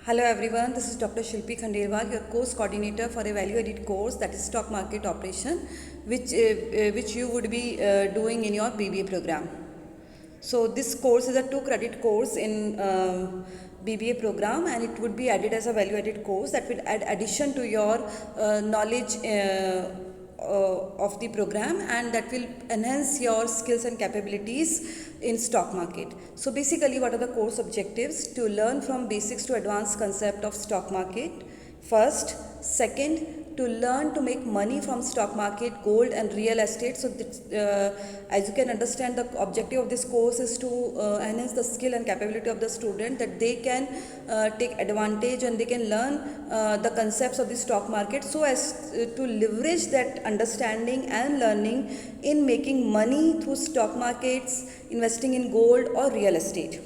Hello everyone, this is Dr. Shilpi Khandelwal, your course coordinator for a value-added course, that is stock market operation, which you would be doing in your BBA program. So this course is a 2 credit course in BBA program, and it would be added as a value-added course that will add addition to your knowledge of the program, and that will enhance your skills and capabilities in stock market. So basically, what are the course objectives? To learn from basics to advanced concept of stock market first. Second, to learn to make money from stock market, gold and real estate. So as you can understand, the objective of this course is to enhance the skill and capability of the student, that they can take advantage and they can learn the concepts of the stock market, so as to leverage that understanding and learning in making money through stock markets, investing in gold or real estate.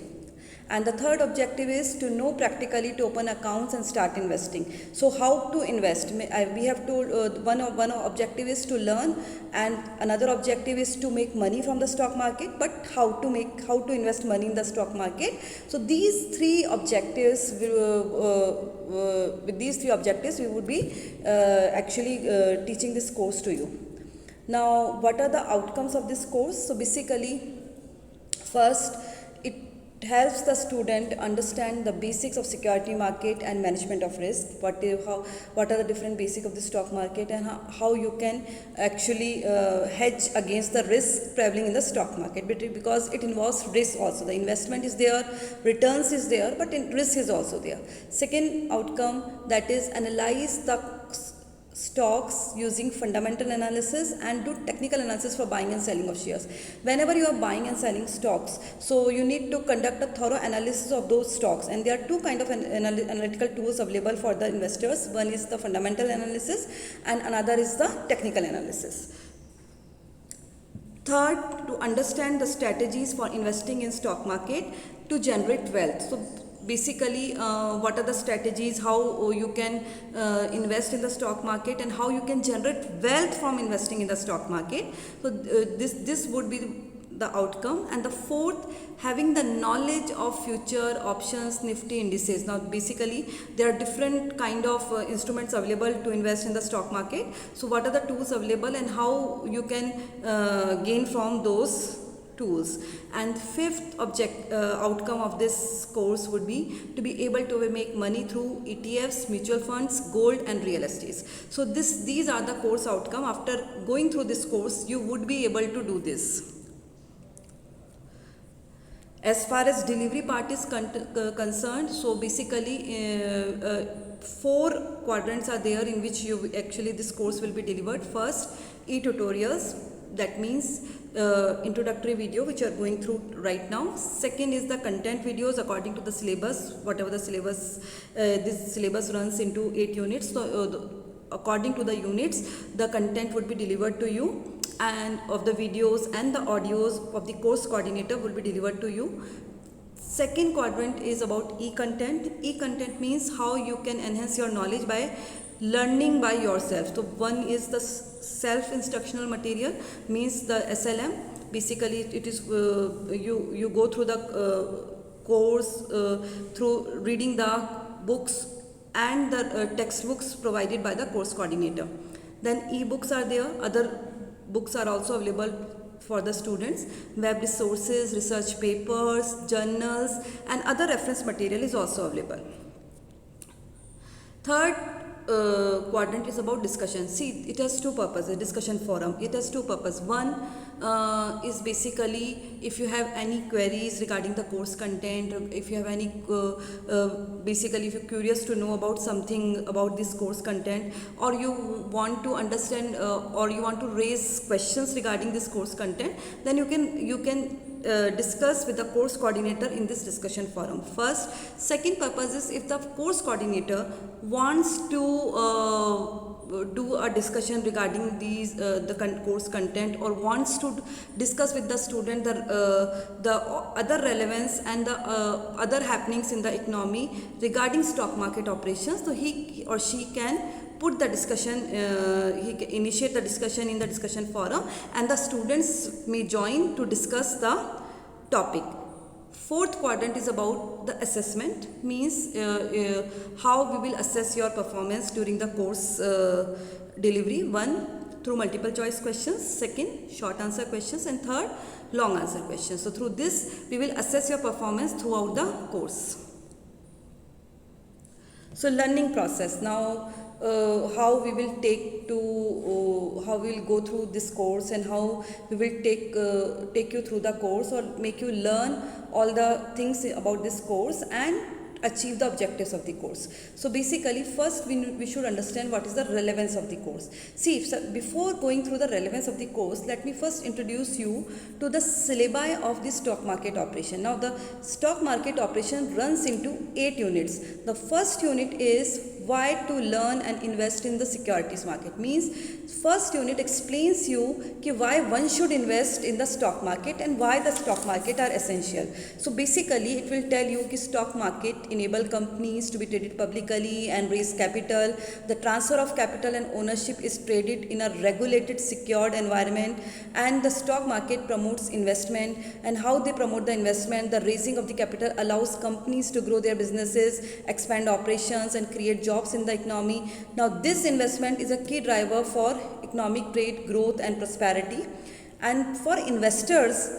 And the third objective is to know practically to open accounts and start investing. So how to invest? We have to, one objective is to learn, and another objective is to make money from the stock market, but how to invest money in the stock market. So these three objectives, with these three objectives, we would be actually teaching this course to you. Now, what are the outcomes of this course? So basically, first, it helps the student understand the basics of security market and management of risk. What are the different basics of the stock market, and how you can actually hedge against the risk prevailing in the stock market, because it involves risk also. The investment is there, returns is there, but risk is also there. Second outcome, that is analyze the stocks using fundamental analysis and do technical analysis for buying and selling of shares. Whenever you are buying and selling stocks, so you need to conduct a thorough analysis of those stocks, and there are two kind of analytical tools available for the investors. One is the fundamental analysis and another is the technical analysis. Third, to understand the strategies for investing in stock market to generate wealth. So basically, what are the strategies, how you can invest in the stock market, and how you can generate wealth from investing in the stock market. So this would be the outcome. And the fourth, having the knowledge of future options, nifty indices. Now basically, there are different kind of instruments available to invest in the stock market. So what are the tools available and how you can gain from those tools. And fifth outcome of this course would be to be able to make money through ETFs, mutual funds, gold and real estate. So these are the course outcome. After going through this course, you would be able to do this. As far as delivery part is concerned, so basically 4 quadrants are there in which this course will be delivered. First, e-tutorials, that means introductory video which you are going through right now. Second is the content videos according to the syllabus, whatever the syllabus. This syllabus runs into 8 units. So according to the units, the content would be delivered to you, and of the videos and the audios of the course coordinator will be delivered to you. Second quadrant is about e-content. E-content means how you can enhance your knowledge by learning by yourself. So one is the self-instructional material, means the SLM. Basically it is you go through the course through reading the books and the textbooks provided by the course coordinator. Then e-books are there, other books are also available for the students. Web resources, research papers, journals and other reference material is also available. Third quadrant is about discussion. See, it has two purposes. Discussion forum, it has two purposes. One is basically if you have any queries regarding the course content, if you have any basically if you're curious to know about something about this course content, or you want to understand or you want to raise questions regarding this course content, then you can discuss with the course coordinator in this discussion forum. First. Second purpose is if the course coordinator wants to do a discussion regarding these the course content, or wants to discuss with the student the other relevance and the other happenings in the economy regarding stock market operations, so he or she can put the discussion, he can initiate the discussion in the discussion forum, and the students may join to discuss the topic. Fourth quadrant is about the assessment, means how we will assess your performance during the course delivery. One, through multiple choice questions. Second, short answer questions. And third, long answer questions. So through this, we will assess your performance throughout the course. So learning process. Now how we will take to how we will go through this course, and how we will take you through the course, or make you learn all the things about this course and achieve the objectives of the course. So basically, first we should understand what is the relevance of the course. See, before going through the relevance of the course, let me first introduce you to the syllabi of the stock market operation. Now the stock market operation runs into 8 units. The first unit is why to learn and invest in the securities market. Means first unit explains you ki why one should invest in the stock market and why the stock market are essential. So basically it will tell you ki stock market enable companies to be traded publicly and raise capital. The transfer of capital and ownership is traded in a regulated, secured environment, and the stock market promotes investment, and how they promote the investment. The raising of the capital allows companies to grow their businesses, expand operations, and create jobs in the economy. Now this investment is a key driver for economic trade, growth, and prosperity. And for investors,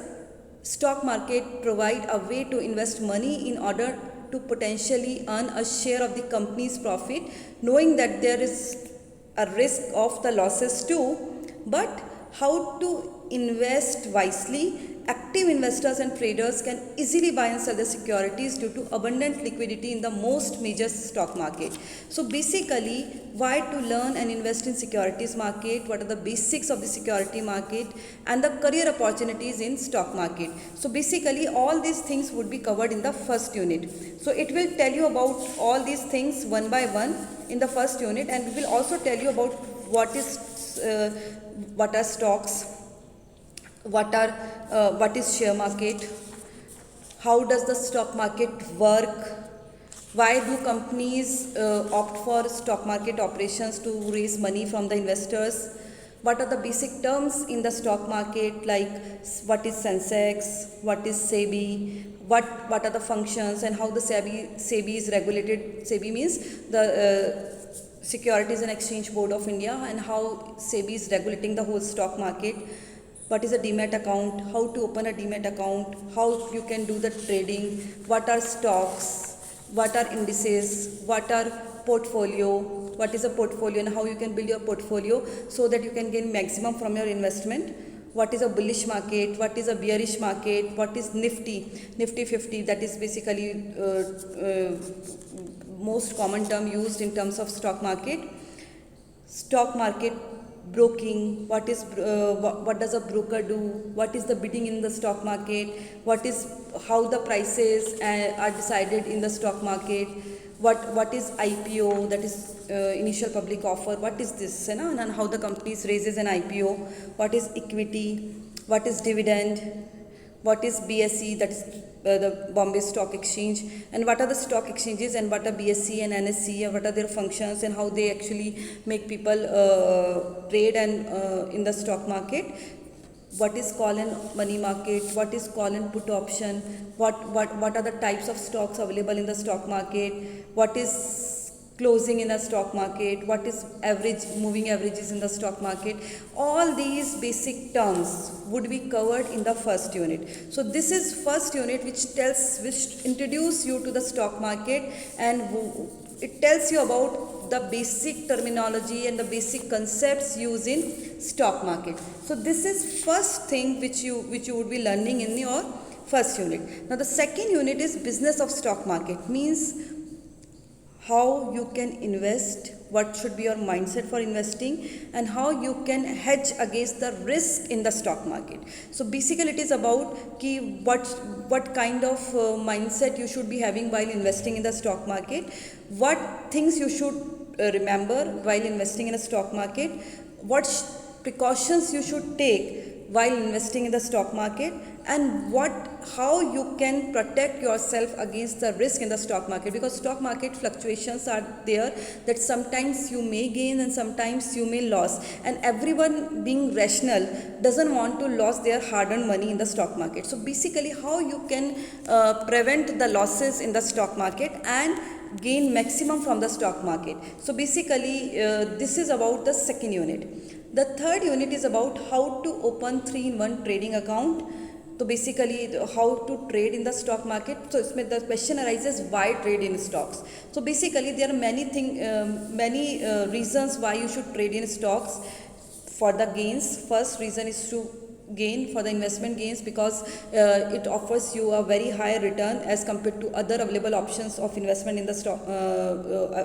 stock market provide a way to invest money in order to potentially earn a share of the company's profit, knowing that there is a risk of the losses too. But how to invest wisely? Active investors and traders can easily buy and sell the securities due to abundant liquidity in the most major stock market. So basically, why to learn and invest in securities market, what are the basics of the security market, and the career opportunities in stock market. So basically all these things would be covered in the first unit. So it will tell you about all these things one by one in the first unit, and we will also tell you about what are stocks, what is share market, how does the stock market work, why do companies opt for stock market operations to raise money from the investors, what are the basic terms in the stock market, like what is Sensex, what is SEBI, what are the functions, and how the SEBI is regulated. SEBI means the Securities and Exchange Board of India, and how SEBI is regulating the whole stock market. What is a demat account, how to open a demat account, how you can do the trading, what are stocks, what are indices, what are portfolio, what is a portfolio, and how you can build your portfolio so that you can gain maximum from your investment. What is a bullish market, what is a bearish market, what is Nifty 50, that is basically most common term used in terms of stock market. Stock market broking, what does a broker do, what is the bidding in the stock market, how the prices are decided in the stock market, what is IPO, that is initial public offer, what is this, and how the companies raises an IPO, what is equity, what is dividend, what is BSE, that is the Bombay Stock Exchange, and what are the stock exchanges, and what are BSE and NSE, and what are their functions, and how they actually make people trade and in the stock market. What is call and money market, what is call and put option, what are the types of stocks available in the stock market, what is closing in a stock market, what is moving averages in the stock market. All these basic terms would be covered in the first unit. So this is first unit which introduce you to the stock market, and it tells you about the basic terminology and the basic concepts used in stock market. So this is first thing which you would be learning in your first unit. Now the second unit is business of stock market, means how you can invest, what should be your mindset for investing, and how you can hedge against the risk in the stock market. So basically it is about what kind of mindset you should be having while investing in the stock market, what things you should remember while investing in a stock market, what precautions you should take while investing in the stock market, and how you can protect yourself against the risk in the stock market, because stock market fluctuations are there, that sometimes you may gain and sometimes you may lose, and everyone being rational doesn't want to lose their hard-earned money in the stock market. So basically how you can prevent the losses in the stock market and gain maximum from the stock market. So basically this is about the second unit. The third unit is about how to open 3-in-1 trading account. So basically how to trade in the stock market. So the question arises, why trade in stocks? So basically there are many reasons why you should trade in stocks for the gains. First reason is to gain for the investment gains, because it offers you a very high return as compared to other available options of investment in the stock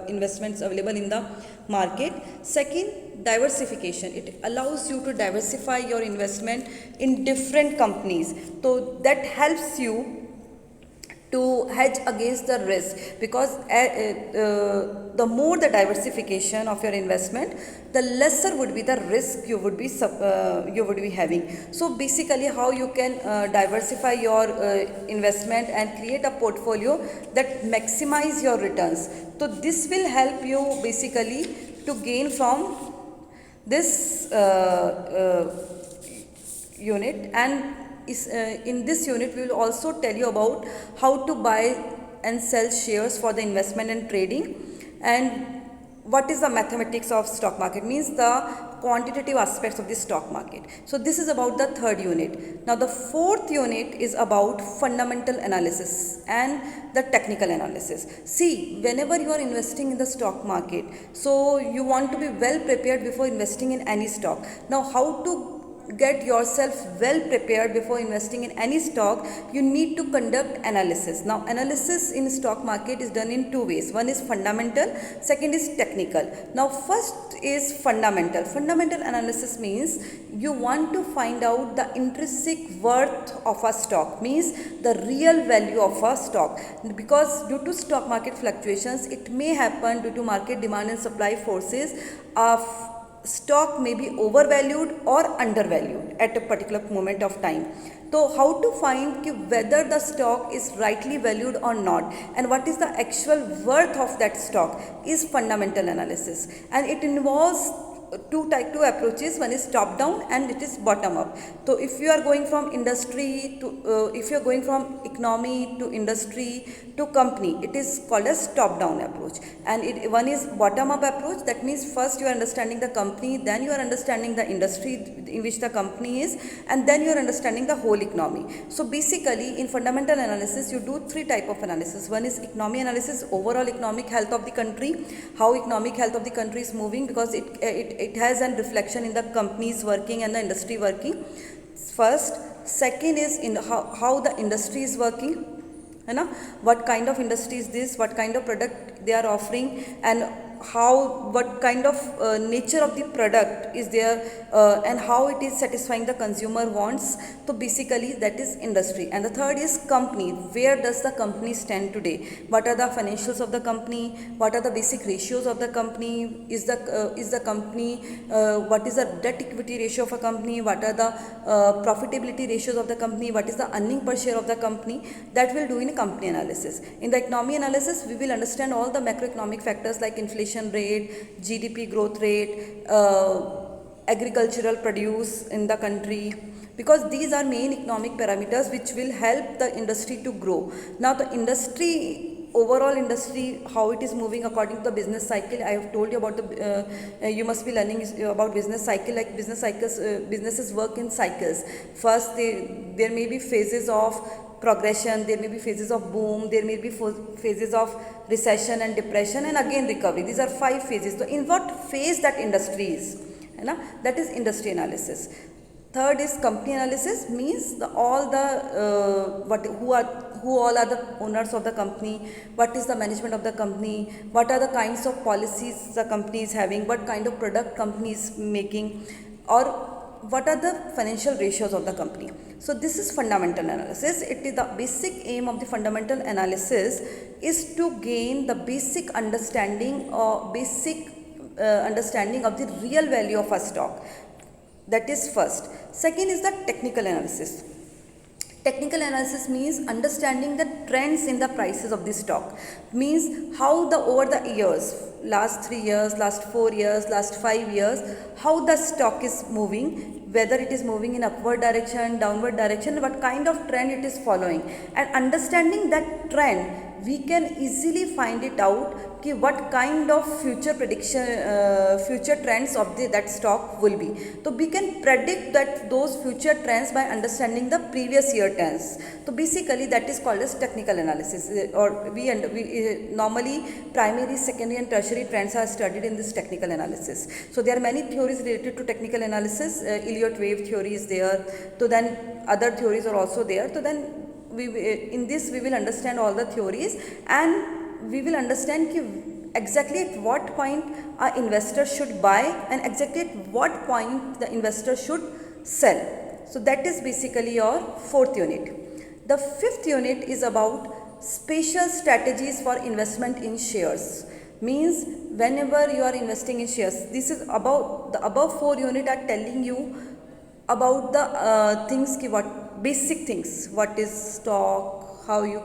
investments available in the market. Second, diversification. It allows you to diversify your investment in different companies, so that helps you to hedge against the risk, because the more the diversification of your investment, the lesser would be the risk you would be having. So basically how you can diversify your investment and create a portfolio that maximize your returns. So this will help you basically to gain from this unit. And in this unit we will also tell you about how to buy and sell shares for the investment and trading, and what is the mathematics of stock market, means the quantitative aspects of the stock market. So this is about the third unit. Now the fourth unit is about fundamental analysis and the technical analysis. See, whenever you are investing in the stock market, so you want to be well prepared before investing in any stock. Now how to get yourself well prepared before investing in any stock? You need to conduct analysis. Now analysis in stock market is done in two ways. One is fundamental, second is technical. Now first is fundamental. Fundamental analysis means you want to find out the intrinsic worth of a stock, means the real value of a stock, because due to stock market fluctuations, it may happen due to market demand and supply forces of stock may be overvalued or undervalued at a particular moment of time. So how to find whether the stock is rightly valued or not, and what is the actual worth of that stock, is fundamental analysis. And it involves two approaches. One is top down and it is bottom up. So if you are going from industry to if you are going from economy to industry to company, it is called as top down approach. And one is bottom up approach. That means first you are understanding the company, then you are understanding the industry in which the company is, and then you are understanding the whole economy. So basically in fundamental analysis you do three type of analysis. One is economy analysis, overall economic health of the country, how economic health of the country is moving, because it has a reflection in the companies working and the industry working. First. Second is in how the industry is working, what kind of industry is this, what kind of product they are offering, and what kind of nature of the product is there, and how it is satisfying the consumer wants. So basically that is industry. And the third is company. Where does the company stand today? What are the financials of the company? What are the basic ratios of the company? Is the company what is the debt equity ratio of a company? What are the profitability ratios of the company? What is the earning per share of the company? That will do in a company analysis. In the economy analysis, we will understand all the macroeconomic factors like inflation rate, GDP growth rate, agricultural produce in the country, because these are main economic parameters which will help the industry to grow. Now the industry, overall industry, how it is moving according to the business cycle. I have told you about you must be learning about business cycle. Like business cycles, businesses work in cycles. First there may be phases of progression, there may be phases of boom, there may be phases of recession and depression, and again recovery. These are 5 phases. So in what phase that industry is, that is industry analysis. Third is company analysis, means who all are the owners of the company, what is the management of the company, what are the kinds of policies the company is having, what kind of product company is making, or what are the financial ratios of the company. So this is fundamental analysis. It is the basic aim of the fundamental analysis is to gain the basic understanding of the real value of a stock. That is first. Second is the technical analysis. Technical analysis means understanding the trends in the prices of the stock. Means how the over the years, last 3 years, last 4 years, last 5 years, how the stock is moving, whether it is moving in upward direction, downward direction, what kind of trend it is following. And understanding that trend, we can easily find it out कि what kind of future prediction, future trends of that stock will be. So we can predict that those future trends by understanding the previous year trends. So basically that is called as technical analysis, or we normally primary, secondary and tertiary trends are studied in this technical analysis. So there are many theories related to technical analysis. Elliott wave theory is there. So then other theories are also there. So then in this we will understand all the theories, and we will understand exactly at what point an investor should buy and exactly at what point the investor should sell. So that is basically your fourth unit. The fifth unit is about special strategies for investment in shares. Means whenever you are investing in shares, this is about the above 4 unit are telling you about the things, what basic things, what is stock, how you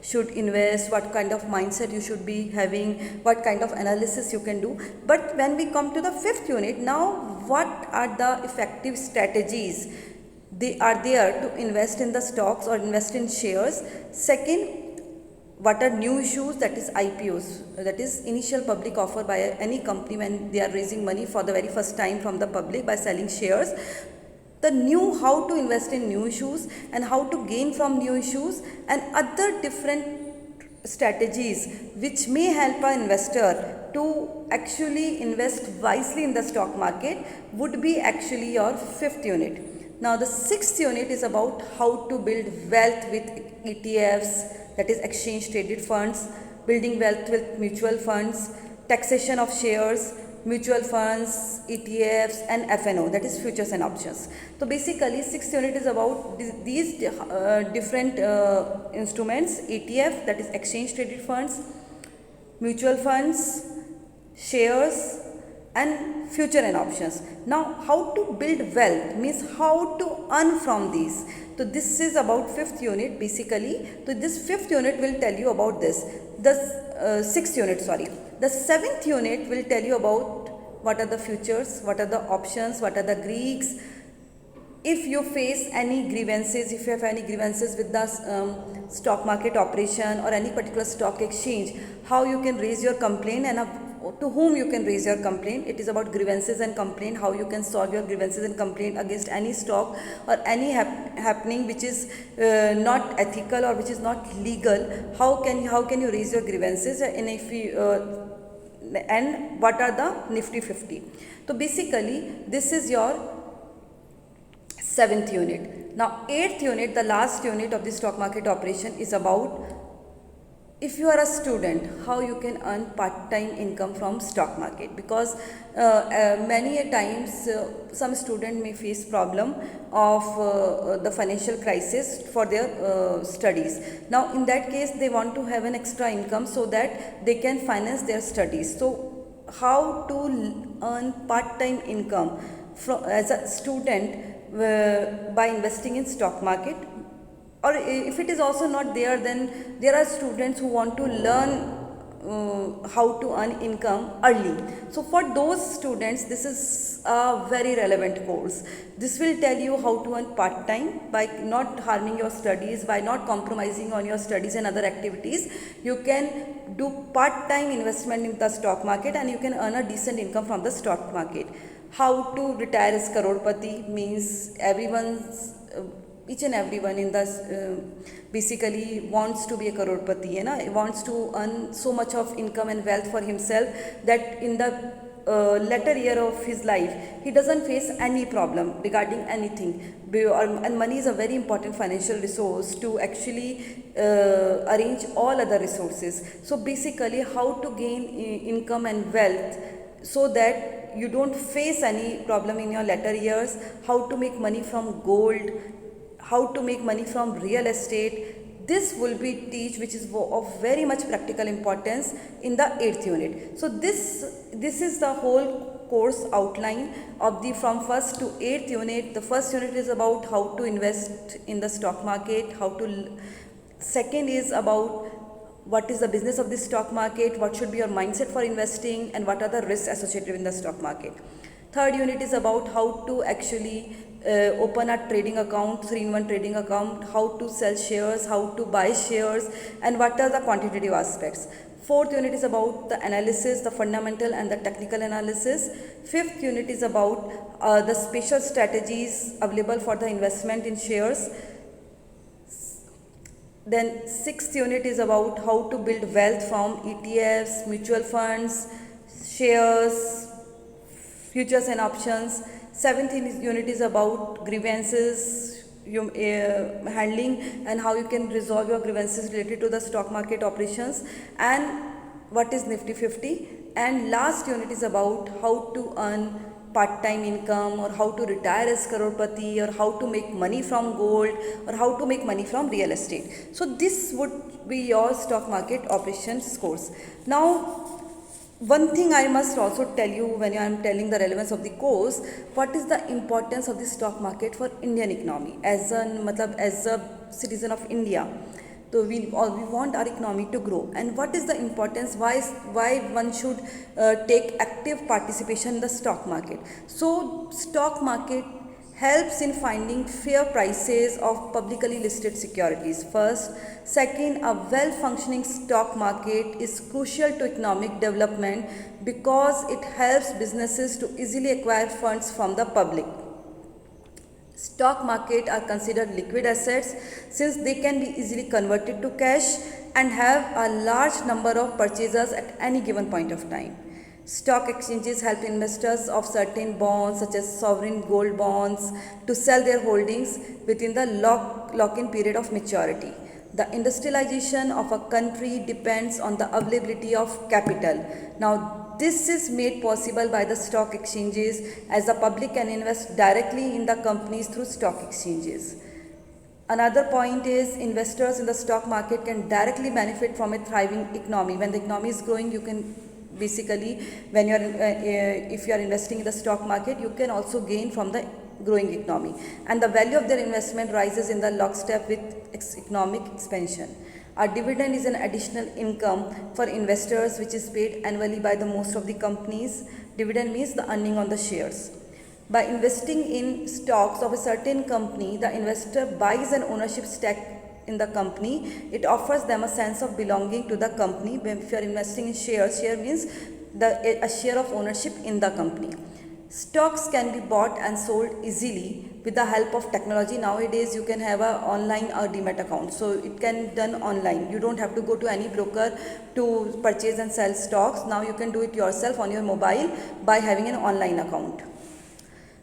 should invest, what kind of mindset you should be having, what kind of analysis you can do. But when we come to the fifth unit, now what are the effective strategies they are there to invest in the stocks or invest in shares. Second, what are new issues, that is IPOs, that is initial public offer by any company when they are raising money for the very first time from the public by selling shares. The new, how to invest in new issues and how to gain from new issues, and other different strategies which may help an investor to actually invest wisely in the stock market would be actually your fifth unit. Now the sixth unit is about how to build wealth with ETFs, that is exchange traded funds, building wealth with mutual funds, taxation of shares, mutual funds, ETFs and FNO, that is futures and options. So basically sixth unit is about these different instruments: ETF, that is exchange traded funds, mutual funds, shares and future and options. Now how to build wealth means how to earn from these. So this is about fifth unit basically. So this fifth unit will tell you about this. The sixth unit, sorry. The seventh unit will tell you about what are the futures, what are the options, what are the Greeks. If you face any grievances, if you have any grievances with the stock market operation or any particular stock exchange, how you can raise your complaint and to whom you can raise your complaint. It is about grievances and complaint, how you can solve your grievances and complaint against any stock or any happening which is not ethical or which is not legal. How can you raise your grievances, and if you and what are the Nifty 50. So basically this is your seventh unit. Now eighth unit, the last unit of the stock market operation, is about if you are a student, how you can earn part-time income from stock market, because many a times some student may face problem of the financial crisis for their studies. Now in that case they want to have an extra income so that they can finance their studies. So how to earn part-time income as a student by investing in stock market. Or if it is also not there, then there are students who want to learn how to earn income early. So for those students, this is a very relevant course. This will tell you how to earn part-time by not harming your studies, by not compromising on your studies and other activities. You can do part-time investment in the stock market and you can earn a decent income from the stock market. How to retire as crorepati means each and everyone in this basically wants to be a crorepati, wants to earn so much of income and wealth for himself that in the latter year of his life he doesn't face any problem regarding anything. And money is a very important financial resource to actually arrange all other resources. So basically how to gain income and wealth so that you don't face any problem in your latter years, how to make money from gold, how to make money from real estate. this will be teach which is of very much practical importance in the 8th unit. So this is the whole course outline of the from 1st to 8th unit. The first unit is about how to invest in the stock market, second is about what is the business of the stock market, what should be your mindset for investing, and what are the risks associated in the stock market. Third unit is about how to actually open a trading account, 3-in-1 trading account, how to sell shares, how to buy shares, and what are the quantitative aspects. Fourth unit is about the analysis, the fundamental and the technical analysis. Fifth unit is about the special strategies available for the investment in shares. Then sixth unit is about how to build wealth from ETFs, mutual funds, shares, futures and options. Seventh unit is about grievances, handling, and how you can resolve your grievances related to the stock market operations, and what is Nifty 50. And last unit is about how to earn part-time income, or how to retire as crorepati, or how to make money from gold, or how to make money from real estate. So this would be your stock market operations course. Now one thing I must also tell you when I am telling the relevance of the course, what is the importance of the stock market for Indian economy as a citizen of India. So we want our economy to grow, and what is the importance, why one should take active participation in the stock market. So stock market helps in finding fair prices of publicly listed securities first. Second, a well-functioning stock market is crucial to economic development because it helps businesses to easily acquire funds from the public. Stock market are considered liquid assets since they can be easily converted to cash and have a large number of purchasers at any given point of time. Stock exchanges help investors of certain bonds such as sovereign gold bonds to sell their holdings within the lock-in period of maturity. The industrialization of a country depends on the availability of capital. Now this is made possible by the stock exchanges, as the public can invest directly in the companies through stock exchanges. Another point is investors in the stock market can directly benefit from a thriving economy. When the economy is growing, you can basically, when if you are investing in the stock market, you can also gain from the growing economy, and the value of their investment rises in the lockstep with economic expansion. A dividend is an additional income for investors which is paid annually by the most of the companies. Dividend means the earning on the shares. By investing in stocks of a certain company, the investor buys an ownership stake in the company. It offers them a sense of belonging to the company. If you are investing in shares, share means a share of ownership in the company. Stocks can be bought and sold easily with the help of technology. Nowadays you can have an online or demat account, so it can be done online. You don't have to go to any broker to purchase and sell stocks. Now you can do it yourself on your mobile by having an online account.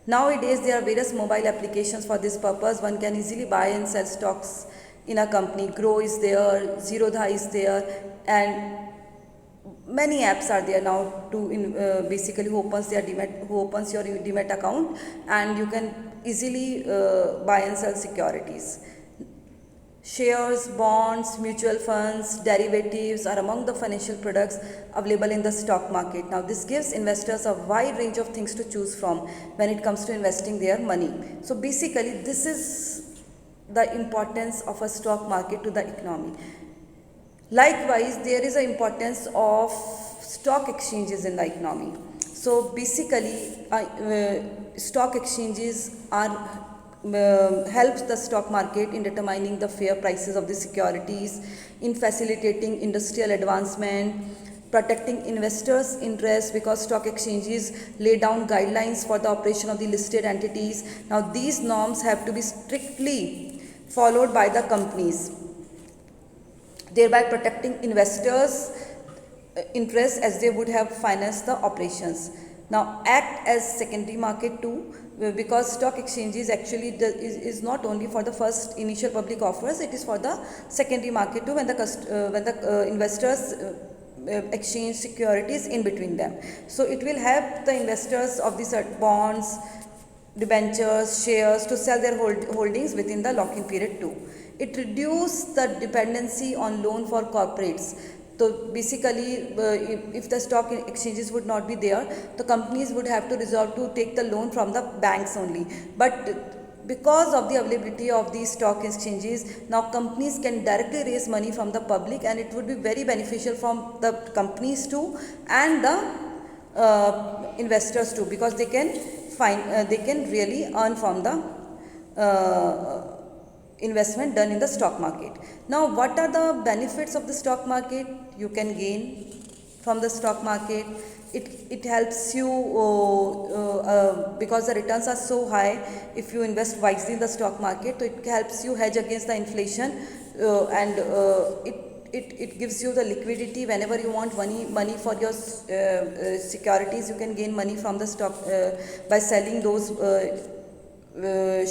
Nowadays there are various mobile applications for this purpose. One can easily buy and sell stocks in a company. Grow is there, Zerodha is there, and many apps are there now to basically who opens your demat account, and you can easily buy and sell securities. Shares, bonds, mutual funds, derivatives are among the financial products available in the stock market. Now this gives investors a wide range of things to choose from when it comes to investing their money. So basically this is the importance of a stock market to the economy. Likewise, there is an importance of stock exchanges in the economy. So basically stock exchanges are helps the stock market in determining the fair prices of the securities, in facilitating industrial advancement, protecting investors' interests, because stock exchanges lay down guidelines for the operation of the listed entities. Now these norms have to be strictly followed by the companies, thereby protecting investors' interests as they would have financed the operations. Now act as secondary market too, because stock exchanges actually is not only for the first initial public offers, it is for the secondary market too, when the investors exchange securities in between them. So it will help the investors of these bonds, debentures, shares to sell their holdings within the lock-in period too. It reduces the dependency on loan for corporates. So basically, if the stock exchanges would not be there, the companies would have to resort to take the loan from the banks only. But because of the availability of these stock exchanges, now companies can directly raise money from the public, and it would be very beneficial from the companies too and the investors too, because they can they can really earn from the investment done in the stock market. Now, what are the benefits of the stock market? You can gain from the stock market. It helps you because the returns are so high. If you invest wisely in the stock market, so it helps you hedge against the inflation, and it gives you the liquidity whenever you want money for your securities. You can gain money from the stock by selling those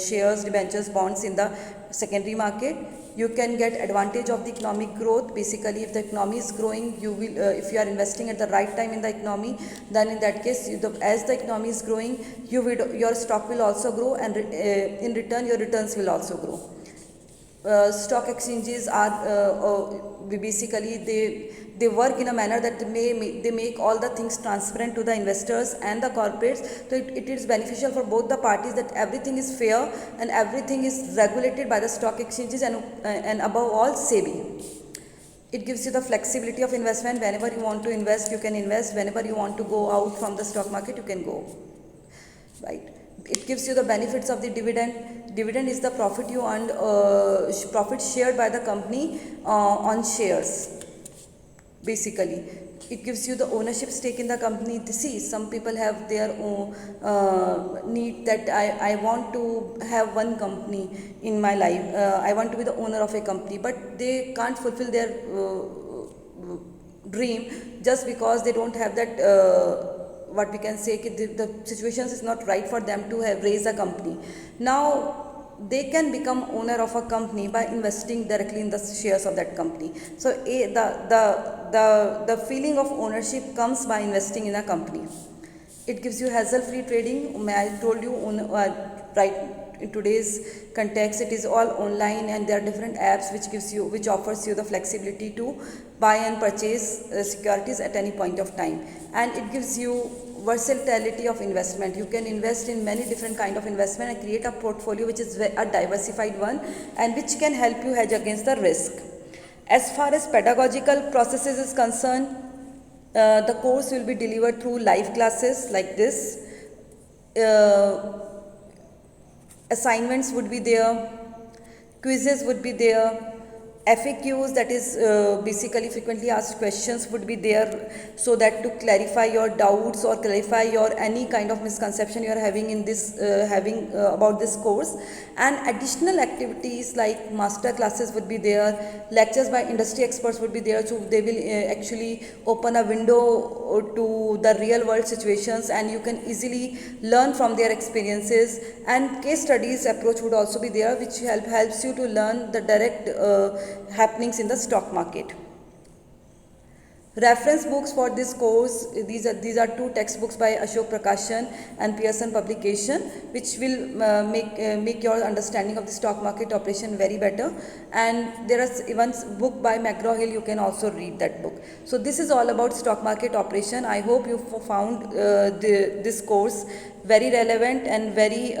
shares, debentures, bonds in the secondary market. You can get advantage of the economic growth. Basically, if the economy is growing, you will if you are investing at the right time in the economy, then in that case, as the economy is growing, your stock will also grow, and in return your returns will also grow. Stock exchanges are basically they work in a manner that they make all the things transparent to the investors and the corporates. So it is beneficial for both the parties, that everything is fair and everything is regulated by the stock exchanges and above all SEBI. It gives you the flexibility of investment. Whenever you want to invest, you can invest. Whenever you want to go out from the stock market, you can go. Right. It gives you the benefits of the dividend. Dividend is the profit you earned, profit shared by the company on shares. Basically, it gives you the ownership stake in the company. See, some people have their own need that I want to have one company in my life. I want to be the owner of a company, but they can't fulfill their dream just because they don't have that. What we can say, the situations is not right for them to have raised a company. Now they can become owner of a company by investing directly in the shares of that company. So the feeling of ownership comes by investing in a company. It gives you hassle-free trading. I told you right in today's context, it is all online, and there are different apps which offers you the flexibility to buy and purchase securities at any point of time, and it gives you versatility of investment. You can invest in many different kind of investment and create a portfolio which is a diversified one, and which can help you hedge against the risk. As far as pedagogical processes is concerned, the course will be delivered through live classes like this. Assignments would be there, quizzes would be there, FAQs, that is basically frequently asked questions, would be there, so that to clarify your doubts or clarify your any kind of misconception you are having in this about this course. And additional activities like master classes would be there, lectures by industry experts would be there, so they will actually open a window to the real world situations, and you can easily learn from their experiences. And case studies approach would also be there, which helps you to learn the direct happenings in the stock market. Reference books for this course, these are two textbooks by Ashok Prakashan and Pearson Publication, which will make your understanding of the stock market operation very better. And there is even book by McGraw-Hill, you can also read that book. So this is all about stock market operation. I hope you found this course very relevant and very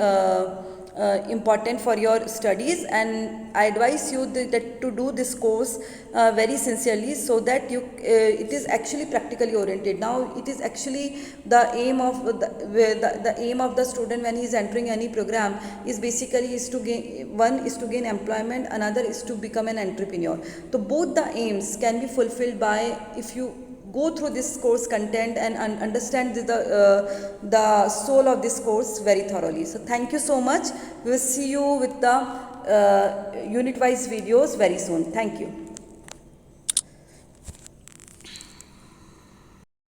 important for your studies, and I advise you that to do this course very sincerely, so that it is actually practically oriented. Now it is actually the aim of the aim of the student when he is entering any program is basically is to gain, one is to gain employment, another is to become an entrepreneur. So both the aims can be fulfilled by if you go through this course content and understand the soul of this course very thoroughly. So thank you so much. We will see you with the unit wise videos very soon. Thank you.